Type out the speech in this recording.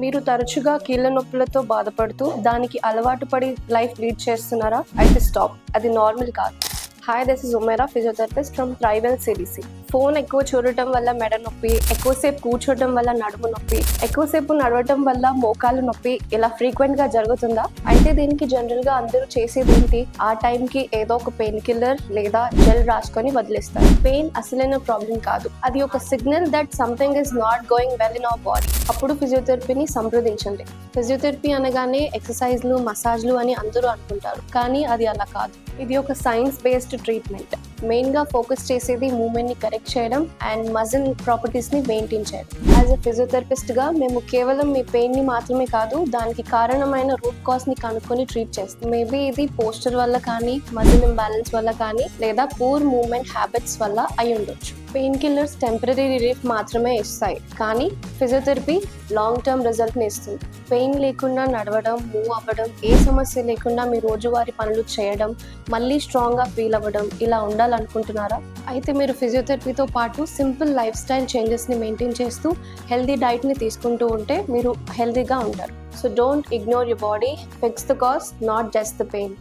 మీరు తరచుగా కీళ్ళ నొప్పులతో బాధపడుతూ దానికి అలవాటు పడి లైఫ్ లీడ్ చేస్తున్నారా? అయితే స్టాప్, అది నార్మల్ కాదు. Hi, this is ఉమేరా, physiotherapist from tribal CDC. Phone ఎక్కువ చూడటం వల్ల మెడ నొప్పి, ఎక్కువసేపు కూర్చోవడం వల్ల నడుము నొప్పి, ఎక్కువసేపు నడవటం వల్ల మోకాలు నొప్పి ఇలా ఫ్రీక్వెంట్ గా జరుగుతుందా? అయితే దీనికి జనరల్ గా అందరూ చేసేది ఏంటి? ఆ టైంకి ఏదో ఒక పెయిన్ కిల్లర్ లేదా జెల్ రాసుకొని వదిలేస్తారు. పెయిన్ అసలైన ప్రాబ్లం కాదు, అది ఒక signal that something is not going well in our body. అప్పుడు ఫిజియోథెరపీని సంప్రదించండి. ఫిజియోథెరపీ అనగానే ఎక్సర్సైజ్లు, మసాజ్లు అని అందరూ అనుకుంటారు, కానీ అది అలా కాదు. ఇది ఒక సైన్స్ బేస్డ్ ట్రీట్మెంట్. మెయిన్ గా ఫోకస్ చేసేది మూవ్మెంట్ ని కరెక్ట్ చేయడం అండ్ మజిల్ ప్రాపర్టీస్ ని మెయింటైన్ చేయడం. యాజ్ ఎ ఫిజియోథెరపిస్ట్ గా మేము కేవలం మీ పెయిన్ ని మాత్రమే కాదు, దానికి కారణమైన రూట్ కాజ్ ని కనుక్కొని ట్రీట్ చేస్తాం. మేబీ ఇది పోస్చర్ వల్ల కానీ, మజిల్ ఇంబ్యాలెన్స్ వల్ల కానీ, లేదా పూర్ మూవ్మెంట్ హ్యాబిట్స్ వల్ల అయి ఉండొచ్చు. పెయిన్ కిల్లర్స్ టెంపరీ రిలీఫ్ మాత్రమే ఇస్తాయి, కానీ ఫిజియోథెరపీ లాంగ్ టర్మ్ రిజల్ట్ ని ఇస్తుంది. పెయిన్ లేకుండా నడవడం, మూవ్ అవ్వడం, ఏ సమస్య లేకుండా మీ రోజువారీ పనులు చేయడం, మళ్ళీ స్ట్రాంగ్ గా ఫీల్ అవ్వడం, ఇలా ఉండాలనుకుంటున్నారా? అయితే మీరు ఫిజియోథెరపీతో పాటు సింపుల్ లైఫ్ స్టైల్ చేంజెస్ ని మెయింటైన్ చేస్తూ హెల్దీ డైట్ ని తీసుకుంటూ ఉంటే మీరు హెల్దీగా ఉంటారు. So don't ignore your body, fix the cause, not just the pain.